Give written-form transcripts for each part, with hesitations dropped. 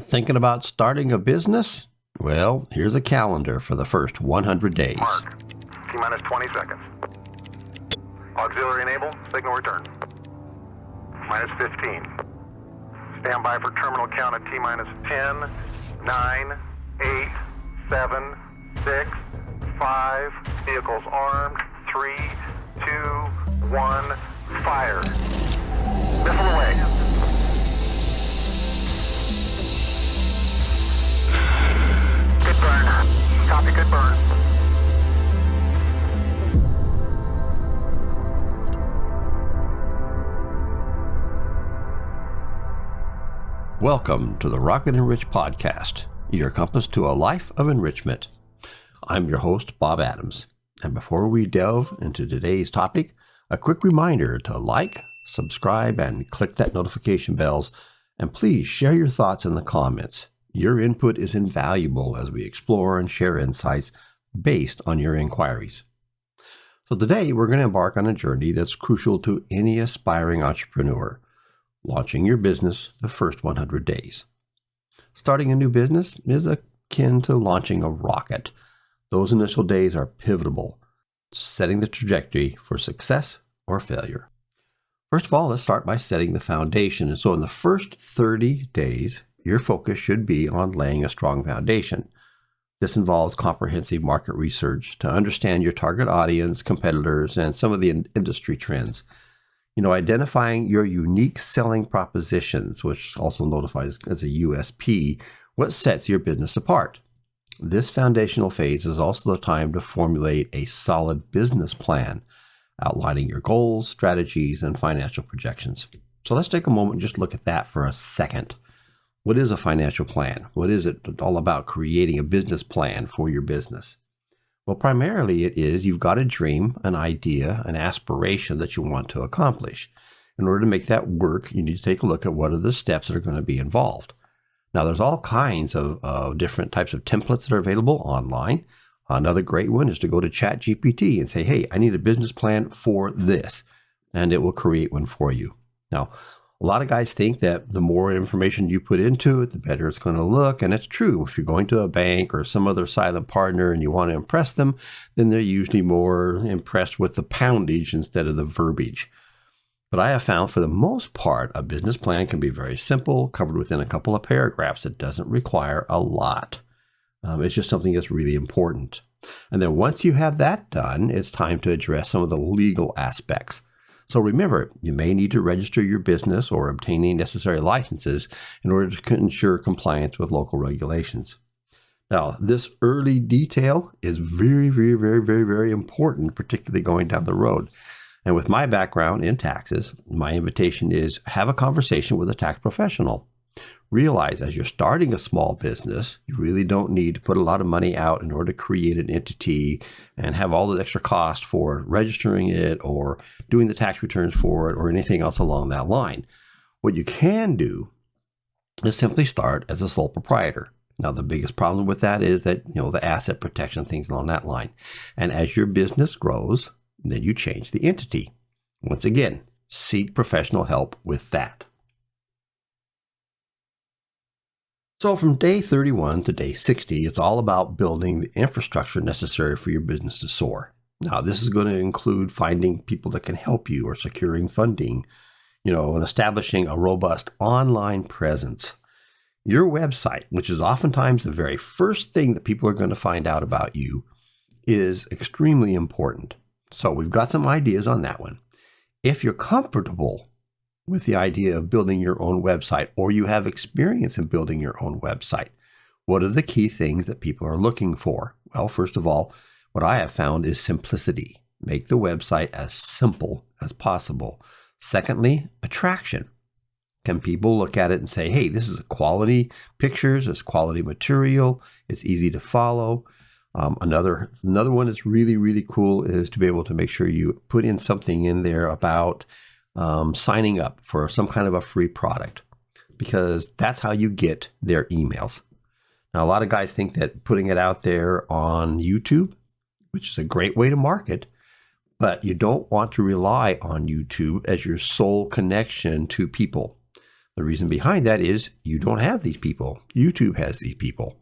Thinking about starting a business? Well, here's a calendar for the first 100 days. Mark, T-minus 20 seconds. Auxiliary enable, signal return. Minus 15. Stand by for terminal count at T-minus 10, 9, 8, 7, 6, 5. Vehicles armed. 3, 2, 1. Fire. Missile away. Good burn. Copy, good burn. Welcome to the RocketEnrich podcast, your compass to a life of enrichment. I'm your host, Bob Adams. And before we delve into today's topic, a quick reminder to like, subscribe, and click that notification bells. And please share your thoughts in the comments. Your input is invaluable as we explore and share insights based on your inquiries. So today we're going to embark on a journey that's crucial to any aspiring entrepreneur, launching your business the first 100 days. Starting a new business is akin to launching a rocket. Those initial days are pivotal, setting the trajectory for success or failure. First of all, let's start by setting the foundation. And so in the first 30 days, your focus should be on laying a strong foundation. This involves comprehensive market research to understand your target audience, competitors, and some of the industry trends. Identifying your unique selling propositions, which also notifies as a USP, what sets your business apart. This foundational phase is also the time to formulate a solid business plan, outlining your goals, strategies, and financial projections. So let's take a moment and just look at that for a second. What is a financial plan? What is it all about creating a business plan for your business? Well, primarily it is you've got a dream, an idea, an aspiration that you want to accomplish. In order to make that work, you need to take a look at what are the steps that are going to be involved. Now, there's all kinds of different types of templates that are available online. Another great one is to go to ChatGPT and say, hey, I need a business plan for this, and it will create one for you. Now, a lot of guys think that the more information you put into it, the better it's going to look. And it's true. If you're going to a bank or some other silent partner and you want to impress them, then they're usually more impressed with the poundage instead of the verbiage. But I have found for the most part, a business plan can be very simple, covered within a couple of paragraphs. It doesn't require a lot. It's just something that's really important. And then once you have that done, it's time to address some of the legal aspects. So remember, you may need to register your business or obtain any necessary licenses in order to ensure compliance with local regulations. Now, this early detail is very, very, very, very, very important, particularly going down the road. And with my background in taxes, my invitation is have a conversation with a tax professional. Realize as you're starting a small business, you really don't need to put a lot of money out in order to create an entity and have all the extra cost for registering it or doing the tax returns for it or anything else along that line. What you can do is simply start as a sole proprietor. Now, the biggest problem with that is that, the asset protection, things along that line. And as your business grows, then you change the entity. Once again, seek professional help with that. So from day 31 to day 60, it's all about building the infrastructure necessary for your business to soar. Now, this is going to include finding people that can help you or securing funding, and establishing a robust online presence. Your website, which is oftentimes the very first thing that people are going to find out about you, is extremely important. So we've got some ideas on that one. If you're comfortable with the idea of building your own website, or you have experience in building your own website, what are the key things that people are looking for? Well, first of all, what I have found is simplicity. Make the website as simple as possible. Secondly, attraction. Can people look at it and say, hey, this is quality pictures, it's quality material, it's easy to follow. Another one that's really, really cool is to be able to make sure you put in something in there about signing up for some kind of a free product, because that's how you get their emails. Now, a lot of guys think that putting it out there on YouTube, which is a great way to market, but you don't want to rely on YouTube as your sole connection to people. The reason behind that is you don't have these people. YouTube has these people.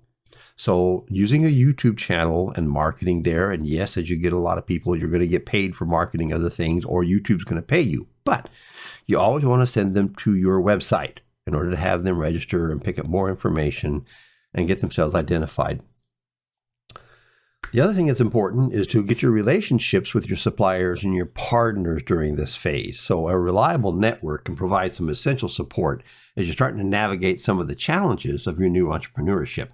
So using a YouTube channel and marketing there, and yes, as you get a lot of people, you're going to get paid for marketing other things, or YouTube's going to pay you. But you always want to send them to your website in order to have them register and pick up more information and get themselves identified. The other thing that's important is to get your relationships with your suppliers and your partners during this phase. So a reliable network can provide some essential support as you're starting to navigate some of the challenges of your new entrepreneurship.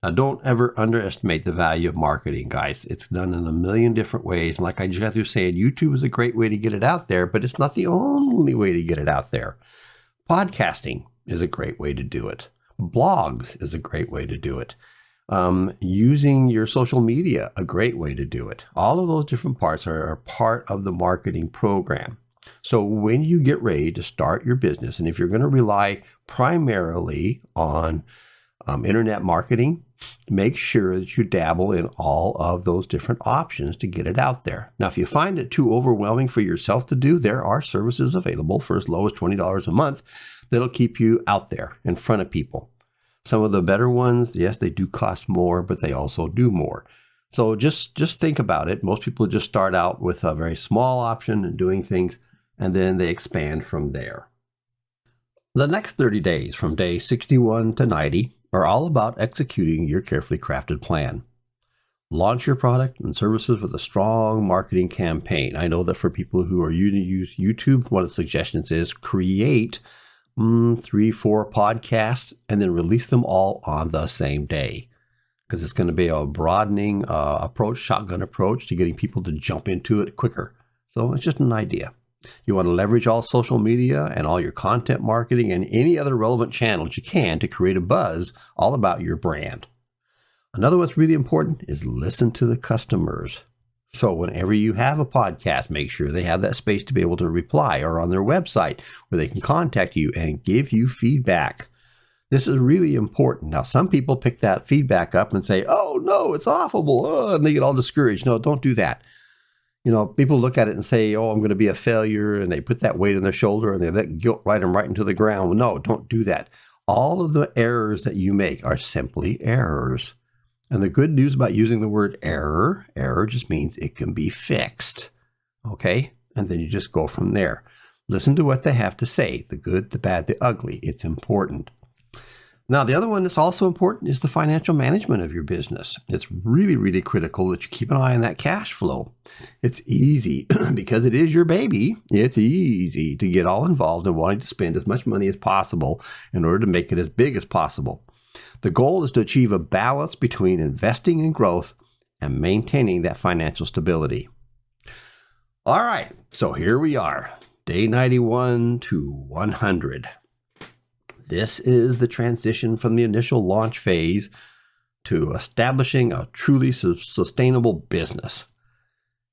Now, don't ever underestimate the value of marketing, guys. It's done in a million different ways. And like I just got through saying, YouTube is a great way to get it out there, but it's not the only way to get it out there. Podcasting is a great way to do it. Blogs is a great way to do it. Using your social media, a great way to do it. All of those different parts are part of the marketing program. So when you get ready to start your business, and if you're going to rely primarily on internet marketing, make sure that you dabble in all of those different options to get it out there. Now, if you find it too overwhelming for yourself to do, there are services available for as low as $20 a month that'll keep you out there in front of people. Some of the better ones, yes, they do cost more, but they also do more. So just think about it. Most people just start out with a very small option and doing things, and then they expand from there. The next 30 days, from day 61 to 90, are all about executing your carefully crafted plan. Launch your product and services with a strong marketing campaign. I know that for people who are using YouTube, one of the suggestions is create 3-4 podcasts and then release them all on the same day, because it's going to be a broadening approach, shotgun approach to getting people to jump into it quicker. So it's just an idea. You want to leverage all social media and all your content marketing and any other relevant channels you can to create a buzz all about your brand. Another what's really important is listen to the customers. So whenever you have a podcast, make sure they have that space to be able to reply, or on their website where they can contact you and give you feedback. This is really important. Now, some people pick that feedback up and say, oh, no, it's awful, and they get all discouraged. No, don't do that. You know, people look at it and say, oh, I'm going to be a failure, and they put that weight on their shoulder and they let guilt ride them right into the ground. No, don't do that. All of the errors that you make are simply errors. And the good news about using the word error just means it can be fixed. Okay? And then you just go from there. Listen to what they have to say, the good, the bad, the ugly. It's important. Now, the other one that's also important is the financial management of your business. It's really, really critical that you keep an eye on that cash flow. It's easy, because it is your baby, it's easy to get all involved in wanting to spend as much money as possible in order to make it as big as possible. The goal is to achieve a balance between investing in growth and maintaining that financial stability. All right, so here we are, day 91 to 100. This is the transition from the initial launch phase to establishing a truly sustainable business.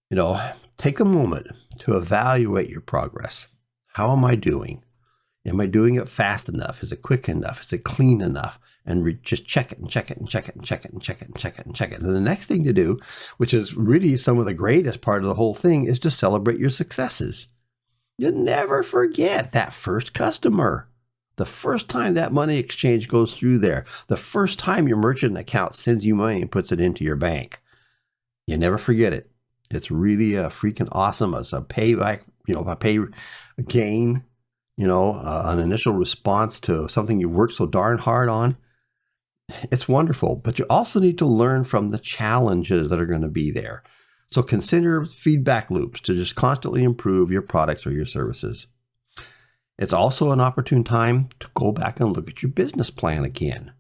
You know, take a moment to evaluate your progress. How am I doing? Am I doing it fast enough? Is it quick enough? Is it clean enough? And just check it and check it and check it and check it and check it and check it and check it. And then the next thing to do, which is really some of the greatest part of the whole thing, is to celebrate your successes. You never forget that first customer. The first time that money exchange goes through there, the first time your merchant account sends you money and puts it into your bank, you never forget it. It's really freaking awesome as a payback, a pay gain, an initial response to something you worked so darn hard on. It's wonderful, but you also need to learn from the challenges that are going to be there. So consider feedback loops to just constantly improve your products or your services. It's also an opportune time to go back and look at your business plan again.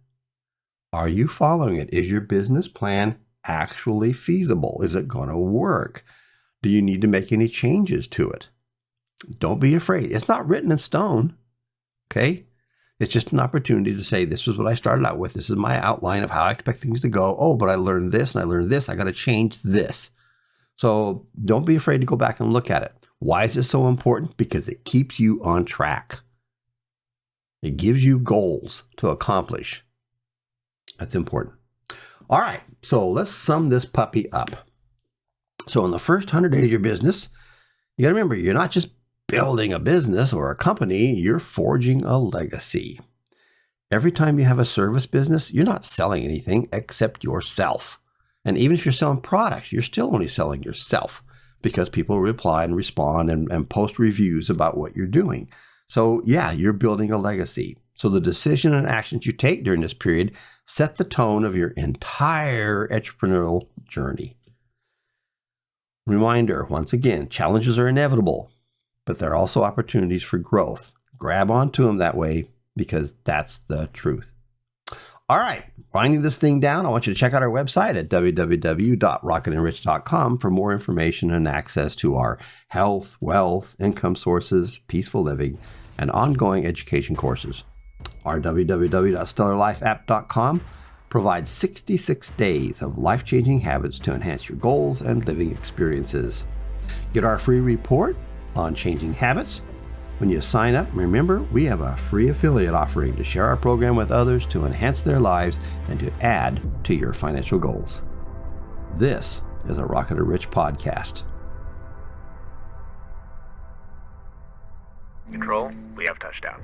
Are you following it? Is your business plan actually feasible? Is it going to work? Do you need to make any changes to it? Don't be afraid. It's not written in stone, okay? It's just an opportunity to say, this is what I started out with. This is my outline of how I expect things to go. Oh, but I learned this and I learned this. I got to change this. So don't be afraid to go back and look at it. Why is it so important? Because it keeps you on track. It gives you goals to accomplish. That's important. All right, so let's sum this puppy up. So in the first 100 days of your business, you got to remember, you're not just building a business or a company, you're forging a legacy. Every time you have a service business, you're not selling anything except yourself. And even if you're selling products, you're still only selling yourself because people reply and respond and post reviews about what you're doing. So yeah, you're building a legacy. So the decision and actions you take during this period set the tone of your entire entrepreneurial journey. Reminder, once again, challenges are inevitable, but they're also opportunities for growth. Grab onto them that way because that's the truth. All right, winding this thing down, I want you to check out our website at www.RocketEnrich.com for more information and access to our health, wealth, income sources, peaceful living, and ongoing education courses. Our www.stellarlifeapp.com provides 66 days of life-changing habits to enhance your goals and living experiences. Get our free report on changing habits. When you sign up, remember, we have a free affiliate offering to share our program with others to enhance their lives and to add to your financial goals. This is a RocketEnrich podcast. Control, we have touchdown.